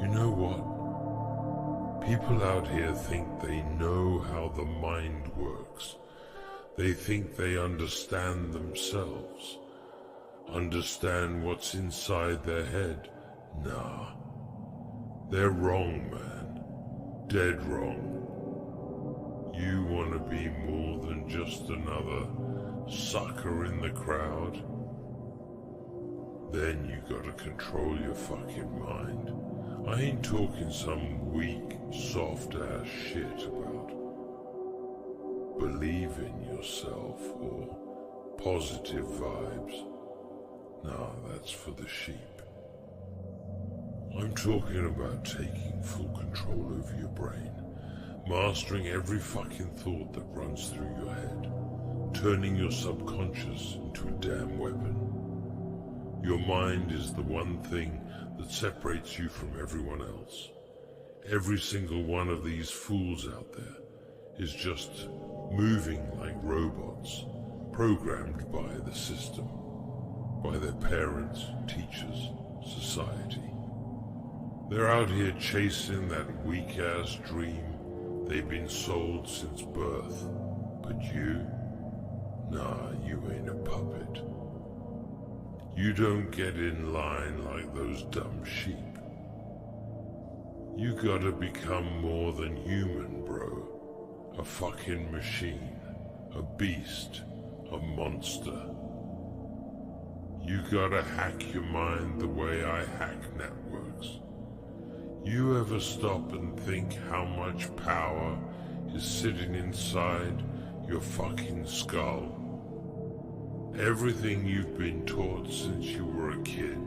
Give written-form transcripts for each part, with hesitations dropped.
You know what? People out here think they know how the mind works. They think they understand themselves, understand what's inside their head. Nah, they're wrong, man. Dead wrong. You want to be more than just another sucker in the crowd? Then you gotta control your fucking mind. I ain't talking some weak, soft-ass shit about believe in yourself or positive vibes. Nah, that's for the sheep. I'm talking about taking full control over your brain, mastering every fucking thought that runs through your head, turning your subconscious into a damn weapon. Your mind is the one thing that separates you from everyone else. Every single one of these fools out there is just moving like robots, programmed by the system, by their parents, teachers, society. They're out here chasing that weak-ass dream they've been sold since birth. But you? Nah, you ain't a puppet. You don't get in line like those dumb sheep. You gotta become more than human, bro. A fucking machine, a beast, a monster. You gotta hack your mind the way I hack networks. You ever stop and think how much power is sitting inside your fucking skull? Everything you've been taught since you were a kid.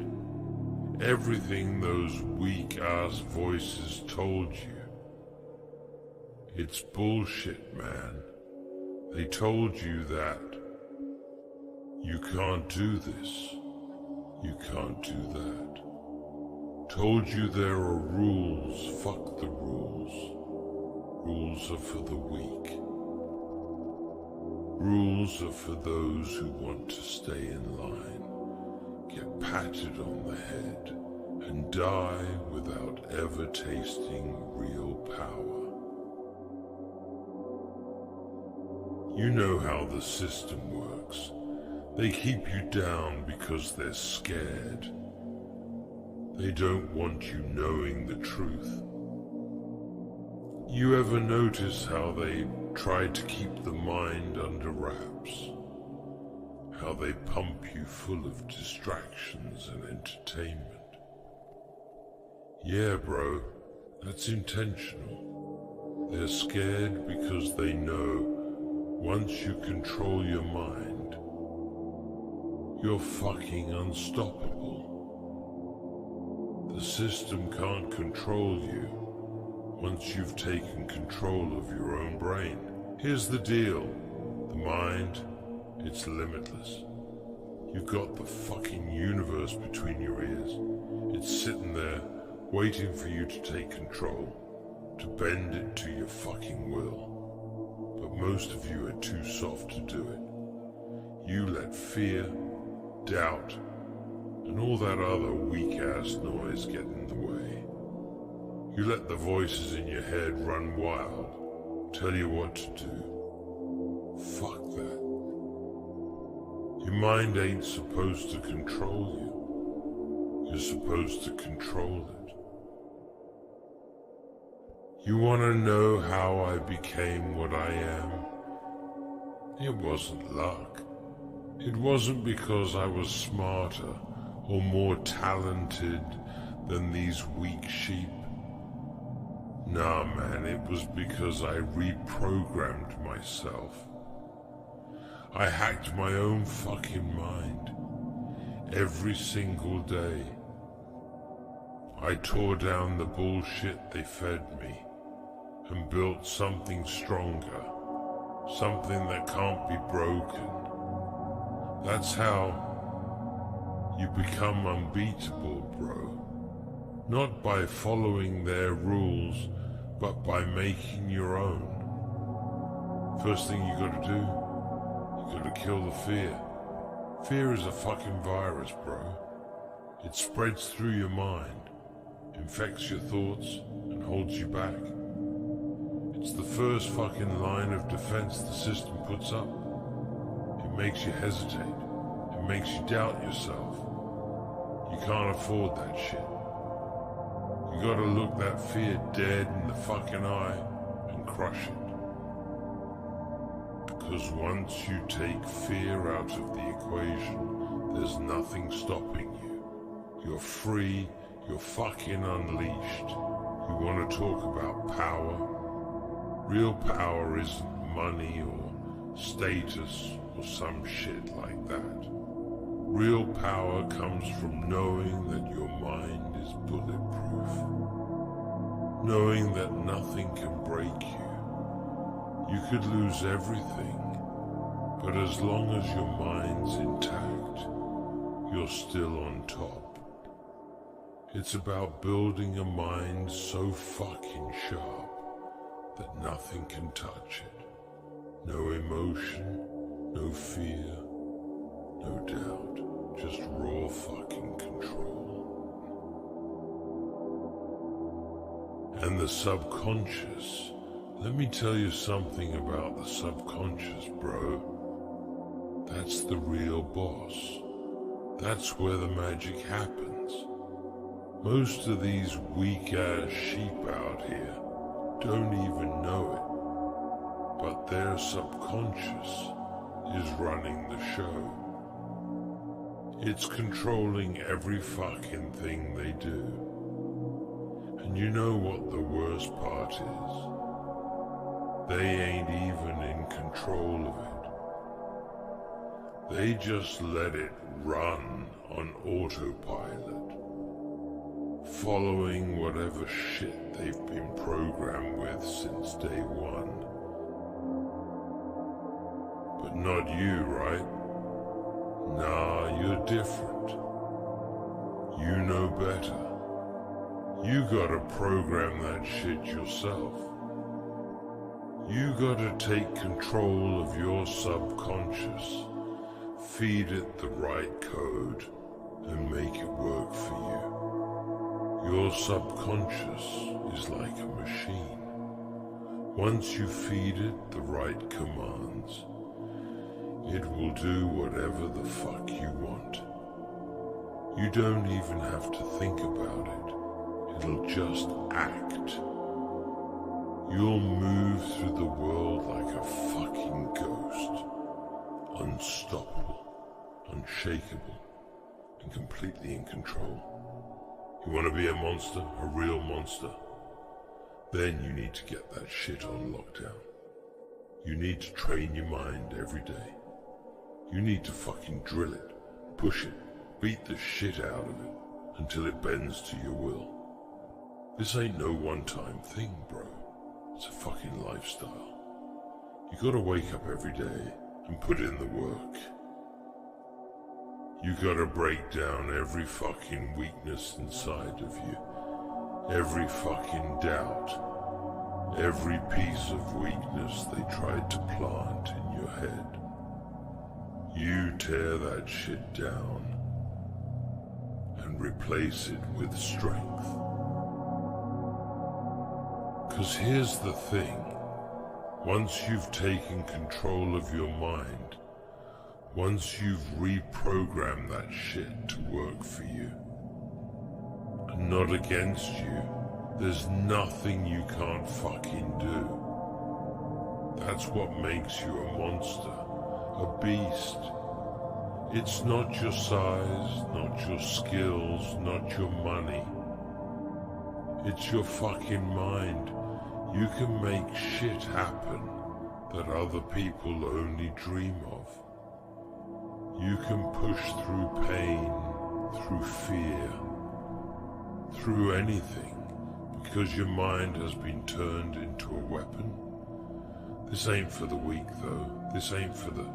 Everything those weak-ass voices told you. It's bullshit, man. They told you that. You can't do this. You can't do that. Told you there are rules. Fuck the rules. Rules are for the weak. Rules are for those who want to stay in line, get patted on the head, and die without ever tasting real power. You know how the system works. They keep you down because they're scared. They don't want you knowing the truth. You ever notice how they try to keep the mind under wraps? How they pump you full of distractions and entertainment? Yeah, bro, that's intentional. They're scared because they know once you control your mind, you're fucking unstoppable. The system can't control you once you've taken control of your own brain. Here's the deal. The mind, it's limitless. You've got the fucking universe between your ears. It's sitting there, waiting for you to take control, to bend it to your fucking will. But most of you are too soft to do it. You let fear, doubt, and all that other weak-ass noise get in the way. You let the voices in your head run wild, tell you what to do. Fuck that. Your mind ain't supposed to control you. You're supposed to control it. You want to know how I became what I am? It wasn't luck. It wasn't because I was smarter or more talented than these weak sheep. Nah, man, it was because I reprogrammed myself. I hacked my own fucking mind every single day. I tore down the bullshit they fed me and built something stronger, something that can't be broken. That's how you become unbeatable, bro. Not by following their rules, but by making your own. First thing you gotta do, you gotta kill the fear. Fear is a fucking virus, bro. It spreads through your mind. infects your thoughts, and holds you back. It's the first fucking line of defense the system puts up. It makes you hesitate. It makes you doubt yourself. You can't afford that shit. You gotta look that fear dead in the fucking eye and crush it. Because once you take fear out of the equation, there's nothing stopping you. You're free, you're fucking unleashed. You want to talk about power? Real power isn't money or status or some shit like that. Real power comes from knowing that your mind is bulletproof. Knowing that nothing can break you. You could lose everything, but as long as your mind's intact, you're still on top. It's about building a mind so fucking sharp that nothing can touch it. No emotion, no fear, no doubt, just raw fucking control. And the subconscious, let me tell you something about the subconscious, bro. That's the real boss. That's where the magic happens. Most of these weak-ass sheep out here don't even know it, but their subconscious is running the show. It's controlling every fucking thing they do. And you know what the worst part is? They ain't even in control of it. They just let it run on autopilot, following whatever shit they've been programmed with since day one. But not you, right? Nah, you're different. You know better. You gotta program that shit yourself. You gotta take control of your subconscious, feed it the right code, and make it work for you. Your subconscious is like a machine. Once you feed it the right commands, it will do whatever the fuck you want. You don't even have to think about it. It'll just act. You'll move through the world like a fucking ghost. Unstoppable, unshakable, and completely in control. You want to be a monster, a real monster? Then you need to get that shit on lockdown. You need to train your mind every day. You need to fucking drill it, push it, beat the shit out of it, until it bends to your will. This ain't no one-time thing, bro. It's a fucking lifestyle. You gotta wake up every day and put in the work. You gotta break down every fucking weakness inside of you. Every fucking doubt. Every piece of weakness they tried to plant in your head. You tear that shit down and replace it with strength. 'Cause here's the thing, once you've taken control of your mind, once you've reprogrammed that shit to work for you, and not against you, there's nothing you can't fucking do. That's what makes you a monster, a beast. It's not your size, not your skills, not your money. It's your fucking mind. You can make shit happen that other people only dream of. You can push through pain, through fear, through anything, because your mind has been turned into a weapon. This ain't for the weak, though. This ain't for the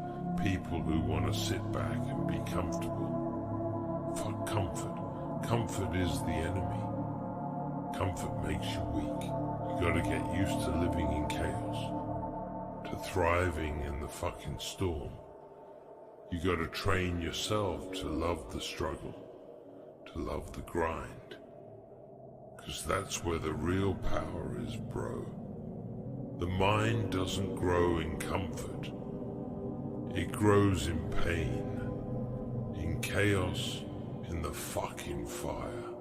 people who want to sit back and be comfortable. Fuck comfort. Comfort is the enemy. Comfort makes you weak. You gotta get used to living in chaos, to thriving in the fucking storm. You gotta train yourself to love the struggle, to love the grind. 'cause that's where the real power is, bro. The mind doesn't grow in comfort. It grows in pain, in chaos, in the fucking fire.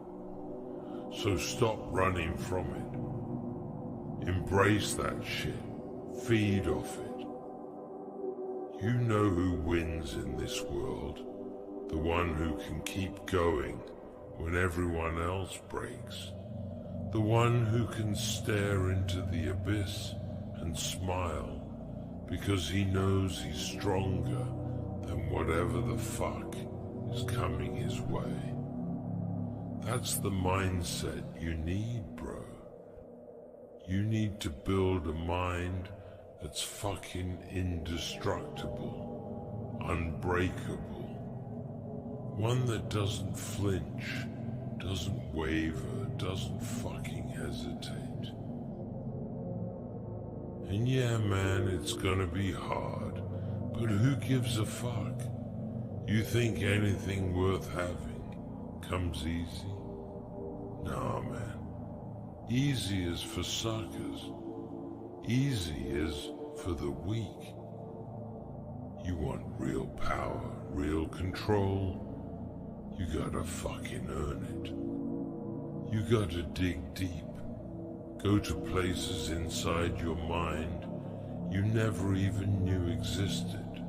So stop running from it. Embrace that shit. Feed off it. You know who wins in this world. The one who can keep going when everyone else breaks. The one who can stare into the abyss and smile because he knows he's stronger than whatever the fuck is coming his way. That's the mindset you need, bro. You need to build a mind that's fucking indestructible, unbreakable. One that doesn't flinch, doesn't waver, doesn't fucking hesitate. And yeah, man, it's gonna be hard, but who gives a fuck? You think anything worth having comes easy? Nah, man. Easy is for suckers. Easy is for the weak. You want real power, real control? You gotta fucking earn it. You gotta dig deep. Go to places inside your mind you never even knew existed.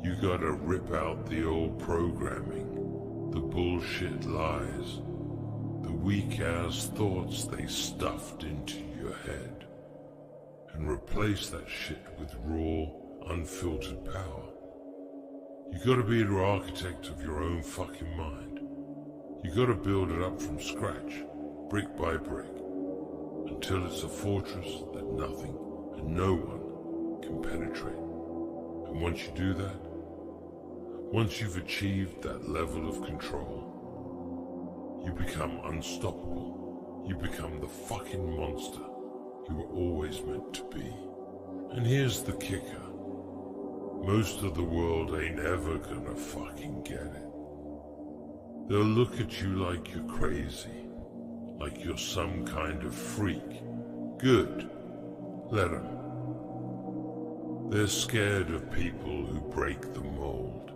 You gotta rip out the old programming, the bullshit lies, the weak-ass thoughts they stuffed into your head, and replace that shit with raw, unfiltered power. You gotta be the architect of your own fucking mind. You gotta build it up from scratch, brick by brick, until it's a fortress that nothing and no one can penetrate. And once you do that, once you've achieved that level of control, you become unstoppable. You become the fucking monster you were always meant to be. And here's the kicker. Most of the world ain't ever gonna fucking get it. They'll look at you like you're crazy, like you're some kind of freak. Good. Let them. They're scared of people who break the mold.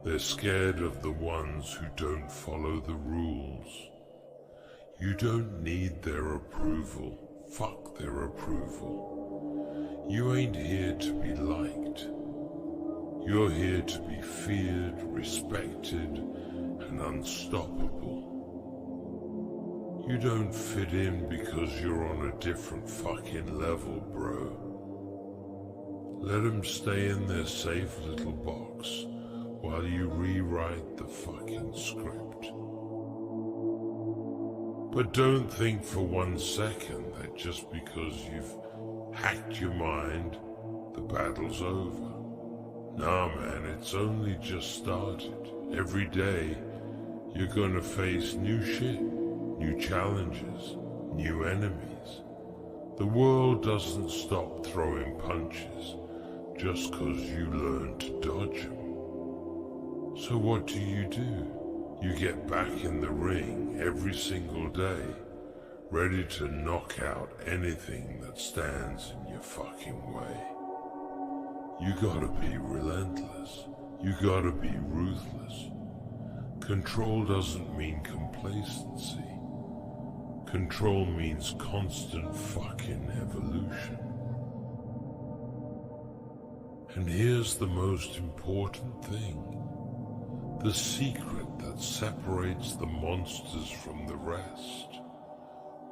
They're scared of the ones who don't follow the rules. You don't need their approval. Fuck their approval. You ain't here to be liked. You're here to be feared, respected, and unstoppable. You don't fit in because you're on a different fucking level, bro. Let them stay in their safe little box while you rewrite the fucking script. But don't think for 1 second that just because you've hacked your mind, the battle's over. Nah, man, it's only just started. Every day, you're gonna face new shit, new challenges, new enemies. The world doesn't stop throwing punches just 'cause you learn to dodge them. So what do? You get back in the ring every single day, ready to knock out anything that stands in your fucking way. You gotta be relentless. You gotta be ruthless. Control doesn't mean complacency. Control means constant fucking evolution. And here's the most important thing. The secret that separates the monsters from the rest.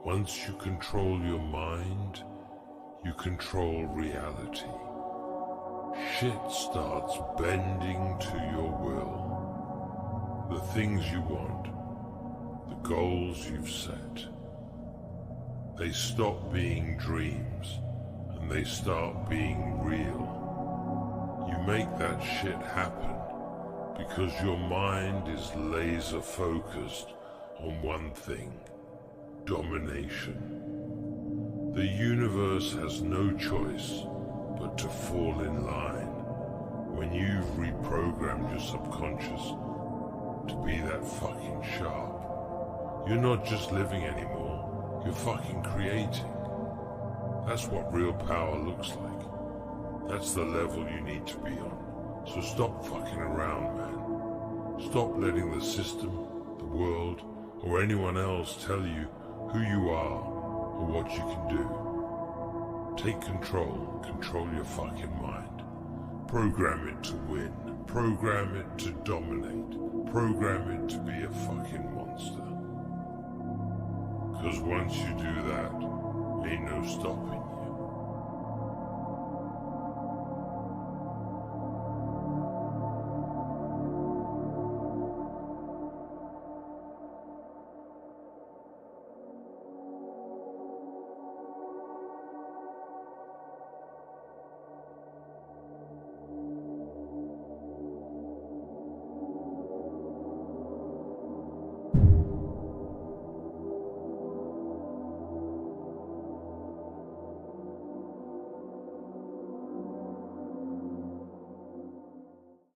Once you control your mind, you control reality. Shit starts bending to your will. The things you want, the goals you've set, they stop being dreams and they start being real. You make that shit happen because your mind is laser focused on one thing: domination. The universe has no choice but to fall in line when you've reprogrammed your subconscious to be that fucking sharp. You're not just living anymore, you're fucking creating. That's what real power looks like. That's the level you need to be on. So stop fucking around, man. Stop letting the system, the world, or anyone else tell you who you are or what you can do. Take control. Control your fucking mind. Program it to win. Program it to dominate. Program it to be a fucking monster. Because once you do that, ain't no stopping you.